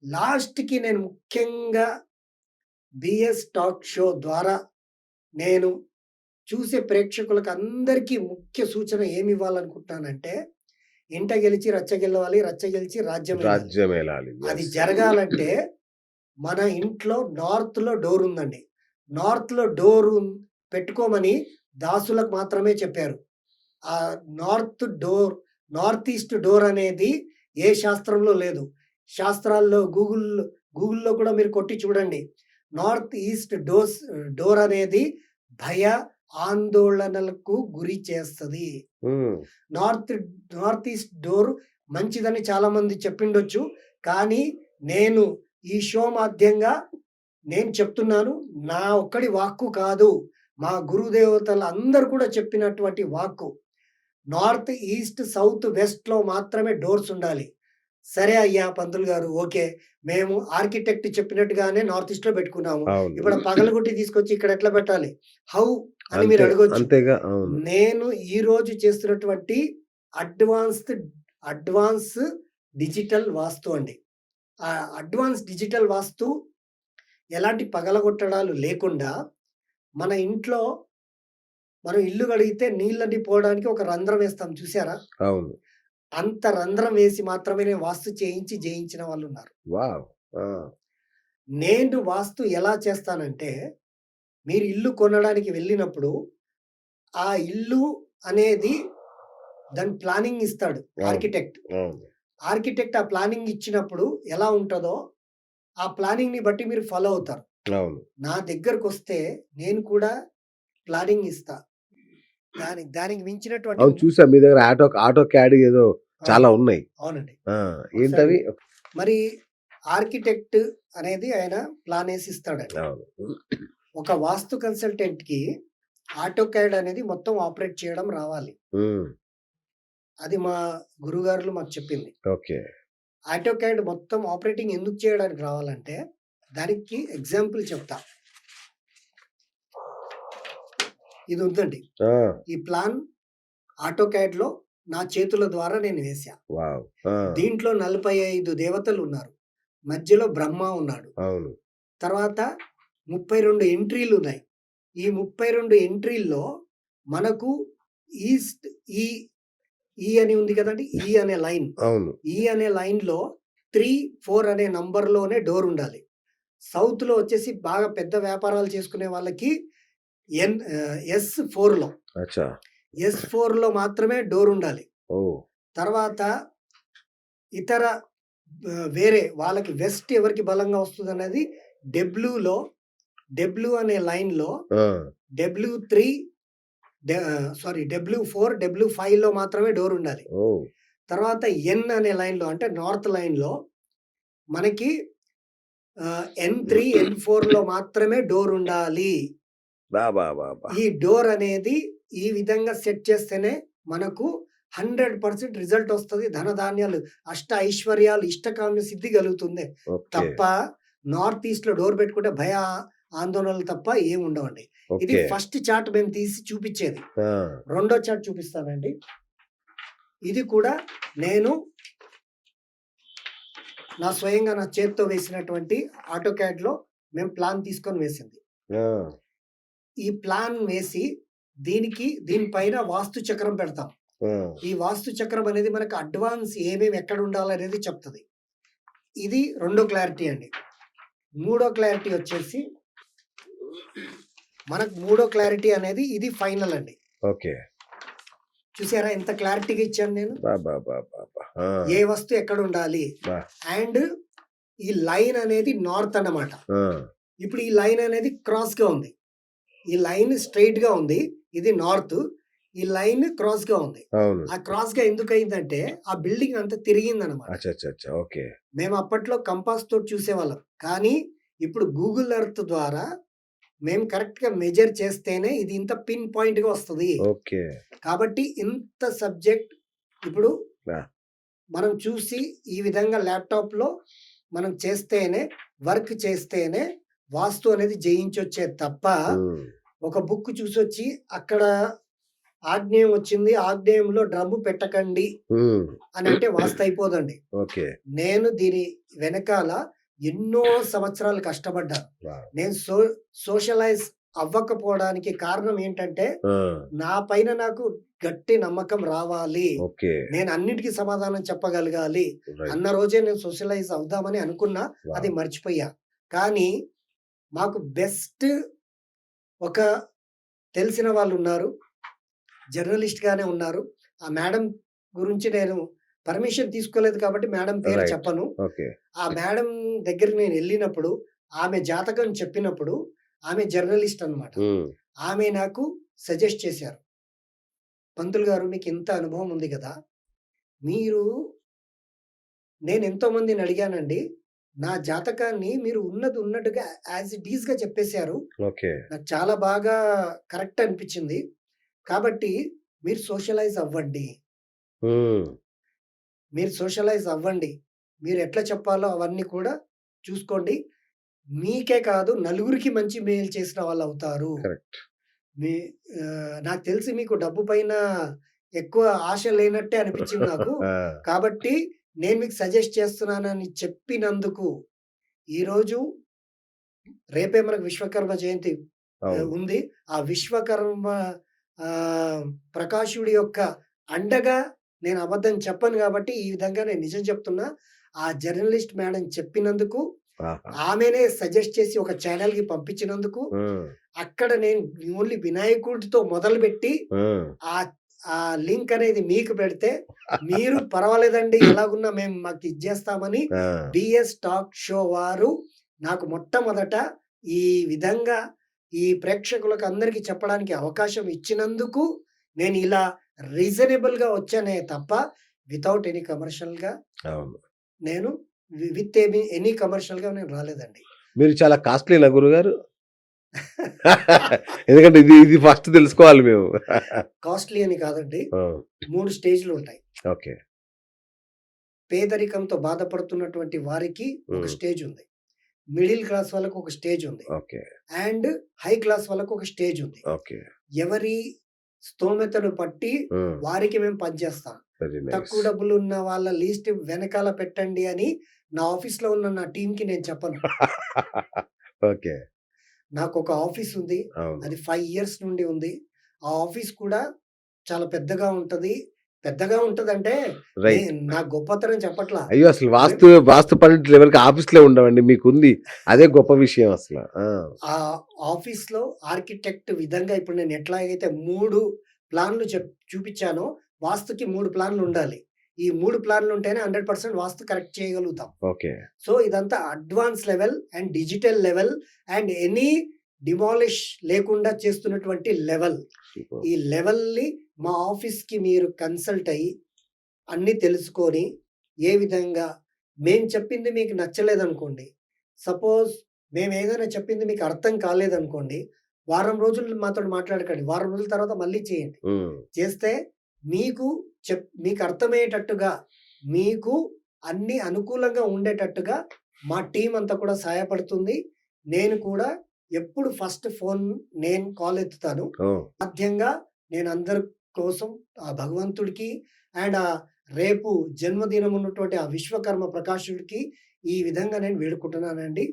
లాస్ట్‌కి నేను ముఖ్యంగా బిఎస్ టాక్ షో ద్వారా నేను చూసే ప్రేక్షకులకు అందరికీ ముఖ్య సూచన ఏమివ్వాలనుకుంటున్నానంటే, ఇంట గెలిచి రచ్చ గెలవాలి, రచ్చ గెలిచి రాజ్యమేలాలి. రాజ్యమేలాలి. అది యెస్. జరగాలంటే మన ఇంట్లో నార్త్‌లో డోరుందండి. నార్త్‌లో డోరు పెట్టుకోమని దాసులకు మాత్రమే చెప్పారు. ఆ north door north east door అనేది ఏ శాస్త్రంలో లేదు. శాస్త్రాల్లో గూగుల్‌లో కూడా మీరు కొట్టి చూడండి. నార్త్ ఈస్ట్ డోర్ అనేది భయ, ఆందోళనలకు గురి చేస్తది. హ్మ్. నార్త్ నార్త్ ఈస్ట్ డోర్ మంచిదని చాలామంది చెప్పిండొచ్చు. కానీ నేను ఈ షో మాధ్యంగా నేను చెప్తున్నాను. నా ఒక్కడి వాక్కు కాదు. మా గురుదేవతలందరూ కూడా చెప్పినటువంటి వాక్కు. నార్త్, ఈస్ట్, సౌత్, వెస్ట్‌లో మాత్రమే డోర్స్ ఉండాలి. సరే అయ్యా పంతులు గారు. ఓకే. మేము ఆర్కిటెక్ట్ చెప్పినట్టుగానే నార్త్ ఈస్ట్‌లో పెట్టుకున్నాము. అవును. ఇప్పుడు పగలగొట్టి తీసుకొచ్చి ఇక్కడ ఎట్లా పెట్టాలి? హౌ అని మీరు అంతే. అడగొచ్చు. అంతేగా. అవును. నేను ఈరోజు చేస్తున్నటువంటి అడ్వాన్స్డ్ అడ్వాన్స్ డిజిటల్ వాస్తు అండి. ఆ అడ్వాన్స్ డిజిటల్ వాస్తు ఎలాంటి పగలగొట్టడాలు లేకుండా మన ఇంట్లో మనం ఇల్లు కడిగితే నీళ్ళన్నీ పోవడానికి ఒక రంధ్రం వేస్తాం చూసారా? అవును. అంత రంధ్రం వేసి మాత్రమే నేను వాస్తు చేయించి జయించిన వాళ్ళున్నారు. వావ్! ఆ! నేను వాస్తు ఎలా చేస్తానంటే, మీరు ఇల్లు కొనడానికి వెళ్ళినప్పుడు, ఆ ఇల్లు అనేది దాని ప్లానింగ్ ఇస్తాడు అవును. ఆర్కిటెక్ట్. అవును. ఆర్కిటెక్ట్ ఆ ప్లానింగ్ ఇచ్చినప్పుడు ఎలా ఉంటదో, ఆ ప్లానింగ్‌ని బట్టి మీరు ఫాలో అవుతారు. అవును. నా దగ్గరకొస్తే నేను కూడా ప్లానింగ్ ఇస్తా. దానికి మించినటువంటి అవును. చూసా మీ దగ్గర ఆటో క్యాడ్ ఏదో చాలా ఉన్నాయి. అవునండి. ఆ! ఒకసారి ఏంటవి? మరి ఆర్కిటెక్ట్ అనేది ఆయన ప్లాన్ ఏసి ఇస్తాడండి. అవును. ఒక వాస్తు కన్సల్టెంట్‌కి ఆటోకాడ్ అనేది మొత్తం ఆపరేట్ చేయడం రావాలి. హ్మ్. అది మా గురుగారులు మాకు చెప్పింది. ఓకే. ఆటోకాడ్ మొత్తం ఆపరేటింగ్ ఎందుకు చేయడానికి రావాలంటే, దానికి ఎగ్జాంపుల్ చెప్తా. ఇది ఉందండి. ఆ! ఈ ప్లాన్ ఆటోకాడ్‌లో నా చేతుల ద్వారా నేను వేశా. వావ్! ఆ! దీంట్లో 45 దేవతలున్నారు. మధ్యలో బ్రహ్మ ఉన్నాడు. అవును. తర్వాత 32 ఎంట్రీలున్నాయి. ఈ 32 ఎంట్రీల్లో మనకు ఈస్ట్ ఈ ఈ అని ఉంది కదండీ! ఈ అనే లైన్. అవును. ఈ అనే లైన్‌లో 3, 4 అనే నంబర్‌లోనే డోర్ ఉండాలి. సౌత్‌లో వచ్చేసి బాగా పెద్ద వ్యాపారాలు చేసుకునే వాళ్ళకి ఎస్4లో. అచ్చా! ఎస్4లో మాత్రమే డోర్ ఉండాలి. ఓహ్! తర్వాత ఇతర వేరే వాళ్ళకి వెస్ట్ ఎవరికి బలంగా వస్తదనేది డబ్ల్యూలో డబ్ల్యూ అనే లైన్‌లో ఆ! డబ్ల్యూ3 డబ్ల్యూ4, డబ్ల్యూ5లో మాత్రమే డోర్ ఉండాలి. ఓహ్! తర్వాత ఎన్ అనే లైన్‌లో అంటే నార్త్ లైన్‌లో మనకి ఎన్3, ఎన్4లో మాత్రమే డోర్ ఉండాలి. అబ్బబ్బబ్బా! ఈ డోర్ అనేది ఈ విధంగా సెట్ చేస్తేనే మనకు 100% రిజల్ట్ వస్తది. ధనధాన్యాలు, అష్ట ఐశ్వర్యాలు, ఇష్టకామ్య సిద్ధి కలుగుతుంది. ఓకే. తప్ప నార్త్ ఈస్ట్‌లో డోర్ పెట్టుకుంటే ఆందోళనలు తప్ప ఏముండవండి. ఇది ఓకే. ఫస్ట్ చార్ట్ మేము తీసి చూపిచ్చేది. ఆ! రెండో చార్ట్ చూపిస్తానండి. ఇది కూడా నేను స్వయంగా నా చేత్తో వేసినటువంటి ఆటోకాడ్‌లో మేము ప్లాన్ తీసుకొని వేసింది. ఆ! ఈ ప్లాన్ వేసి దీనిపైన వాస్తు చక్రం పెడతాం. ఆ! ఈ వాస్తు చక్రం అనేది మనకు అడ్వాన్స్ ఏమేమి ఎక్కడ ఉండాలనేది చెప్తది. ఇది రెండో క్లారిటీ అండి. మూడో క్లారిటీ వచ్చేసి మనకు మూడో క్లారిటీ అనేది ఇది ఫైనల్ అండి. ఓకే. చూసారా ఎంత క్లారిటీగా ఇచ్చాను నేను? అబ్బబ్బబ్బబ్బా! ఆ! ఏ వస్తువు ఎక్కడ ఉండాలి? అబ్బా! అండ్ ఈ లైన్ అనేది నార్త్ అన్నమాట. ఆ! ఇప్పుడు ఈ లైన్ అనేది క్రాస్‌గా ఉంది. ఈ లైన్ స్ట్రెయిట్‌గా ఉంది. ఇది నార్త్. ఈ లైన్ క్రాస్‌గా ఉంది. అవును. ఆ క్రాస్‌గా ఎందుకయిందంటే ఆ బిల్డింగ్ అంతా తిరిగిందన్నమాట. అచ్చచ్చచ్చ! ఓకే. మేము అప్పట్లో కంపాస్ తోటి చూసేవాళ్ళం. కానీ ఇప్పుడు గూగుల్ ఎర్త్ ద్వారా మేము కరెక్ట్‌గా మెజర్ చేస్తేనే ఇది ఇంత పిన్ పాయింట్‌గా వస్తది. ఓకే. కాబట్టి ఇంత సబ్జెక్ట్ ఇప్పుడు ఆ! మనం చూసి ఈ విధంగా ల్యాప్‌టాప్‌లో మనం చేస్తేనే వర్క్ చేస్తేనే వాస్తు అనేది జయించొచ్చే తప్ప హ్మ్. ఒక బుక్ చూసొచ్చి అక్కడ ఆగ్నేయం వచ్చింది. ఆగ్నేయంలో డ్రమ్ము పెట్టకండి హ్మ్. అనంటే వాస్తు అయిపోదండి. ఓకే. నేను దీని వెనకాల ఎన్నో సంవత్సరాలు కష్టపడ్డాను. వావ్! నేను సోషలైజ్ అవ్వకపోవడానికి కారణం ఏంటంటే, ఆ! నా పైన నాకు గట్టి నమ్మకం రావాలి. ఓకే. నేను అన్నిటికి సమాధానం చెప్పగలగాలి రైట్. అన్న రోజే నేను సోషలైజ్ అవుదామని అనుకున్నా. అది వావ్! మర్చిపోయా. కానీ మాకు బెస్ట్ ఒక తెలిసిన వాళ్ళున్నారు. జర్నలిస్ట్‌గానే ఉన్నారు. ఆ మేడం గురించి నేను పర్మిషన్ తీసుకోలేదు కాబట్టి మేడం పేరు రైట్. చెప్పను. ఓకే. ఆ మేడం దగ్గరికి నేనెళ్ళినప్పుడు, ఆమె జాతకం చెప్పినప్పుడు, ఆమె జర్నలిస్ట్ అన్నమాట. హ్మ్. ఆమె నాకు సజెస్ట్ చేశారు. "పంతులు గారు మీకింత అనుభవం ఉంది గదా! మీరు" నేనెంతో మందిని అడిగానండి. నా జాతకాన్ని మీరు ఉన్నది ఉన్నట్టుగా యాజ్ ఇట్ ఈస్‌గా చెప్పేశారు. ఓకే. నాకు చాలా బాగా కరెక్ట్ అనిపిచ్చింది. కాబట్టి మీరు సోషలైజ్ అవ్వండి. హ్మ్. మీరు సోషలైజ్ అవ్వండి. మీరు ఎట్లా చెప్పాలో అవన్నీ కూడా చూసుకోండి. మీకే కాదు నలుగురికి మంచి మేలు చేసిన వాళ్ళవుతారు. కరెక్ట్. మీ నాకు తెలిసి మీకు డబ్బు పైన ఎక్కువ ఆశ లేనట్టే అనిపిచ్చింది నాకు. ఆ! కాబట్టి నేను మీకు సజెస్ట్ చేస్తున్నానని చెప్పినందుకు ఈరోజు రేపే మనకు విశ్వకర్మ జయంతి అవును. ఉంది. ఆ విశ్వకర్మ ప్రకాశుడి యొక్క అండగా నేను అబద్ధం చెప్పను గాబట్టి, ఈ విధంగా నేను నిజం చెప్తున్నా. ఆ జర్నలిస్ట్ మేడం చెప్పినందుకు, ఆహా! ఆమెనే సజెస్ట్ చేసి ఒక ఛానెల్‌కి పంపించినందుకు, హ్మ్. అక్కడ నేను ఓన్లీ వినాయకుడితో మొదలుపెట్టి హ్మ్. ఆహ్, ఆ లింక్ అనేది మీకు పెడితే, మీరు పర్వాలేదండి ఎలాగున్నా మేము మాకు ఇది జేస్తామని ఆ! బిఎస్ టాక్ షో వారు నాకు మొట్టమొదట ఈ విధంగా ఈ ప్రేక్షకులకు అందరికి చెప్పడానికి అవకాశం ఇచ్చినందుకు నేను ఇలా రీజనబుల్‌గా వచ్చానే తప్ప వితౌట్ ఎనీ కమర్షియల్‌గా అవును. నేను విత్ ఎనీ కమర్షియల్‌గా నేను రాలేదండి. మీరు చాలా కాస్ట్‌లీనా గురుగారు? ఎందుకంటే ఇది ఫస్ట్ తెలుసుకోవాలి మేము. కాస్ట్‌లీ అని కాదండి. ఆ! 3 స్టేజ్‌లుంటాయి. ఓకే. పేదరికంతో బాధపడుతున్నటువంటి వారికి ఒక హ్మ్. స్టేజ్ ఉంది. మిడిల్ క్లాస్ వాళ్ళకి ఒక స్టేజ్ ఉంది. ఓకే. అండ్ హై క్లాస్ వాళ్ళకి ఒక స్టేజ్ ఉంది. ఓకే. ఎవరి స్తోమతను బట్టి హ్మ్. వారికి మేము పనిచేస్తాం. Very nice. తక్కువ డబ్బులున్న వాళ్ళ లిస్ట్ వెనకాల పెట్టండి అని నా ఆఫీస్‌లో ఉన్న నా టీమ్‌కి నేను చెప్పను. ఓకే. నాకొక ఆఫీస్ ఉంది. అవును. అది 5 ఇయర్స్ నుండి ఉంది. ఆ ఆఫీస్ కూడా చాలా పెద్దగా ఉంటది. పెద్దగా ఉంటదంటే రైట్. నా గొప్పతనం చెప్పట్లా. అయ్యో! అసలు వె వాస్తు పండితులు ఎవరికి ఆఫీస్‌లే ఉండవండి. మీకుంది. అదే గొప్ప విషయం అసల. ఆ! ఆ ఆఫీస్‌లో ఆర్కిటెక్ట్ విధంగా ఇప్పుడు నేను ఎట్లాగైతే 3 ప్లాన్‌లు చూపిచ్చానో, వాస్తుకి 3 ప్లాన్‌లుండాలి. ఈ 3 ప్లాన్‌లుంటేనే 100% వాస్తు కరెక్ట్ చేయగలుగుతాం. ఓకే. సో, ఇదంతా advance level and digital level and any demolish లేకుండా చేస్తున్నటువంటి లెవెల్. సూపర్. ఈ లెవెల్‌ని మా ఆఫీస్‌కి మీరు కన్సల్ట్ అయ్యి, అన్నీ తెలుసుకొని, ఏ విధంగా మేము చెప్పింది మీకు నచ్చలేదనుకోండి. సపోజ్ మేమేదైనా చెప్పింది మీకు అర్థం కాలేదనుకోండి. వారం రోజులు మాతోటి మాట్లాడకండి. వారం రోజుల తర్వాత మళ్ళీ చేయండి. హ్మ్. చేస్తే మీకు మీకు అర్థమయ్యేటట్టుగా, మీకు అన్నీ అనుకూలంగా ఉండేటట్టుగా మా టీమ్ అంతా కూడా సహాయపడుతుంది. నేను కూడా ఎప్పుడు ఫస్ట్ ఫోన్ నేను కాల్ ఎత్తుతాను. ఓహ్! సాధ్యంగా నేను అందరి కోసం ఆ భగవంతుడికి అండ్ రేపు జన్మదినం ఉన్నటువంటి ఆ విశ్వకర్మ ప్రకాశుడికి ఈ విధంగా నేను వేడుకుంటున్నానండి.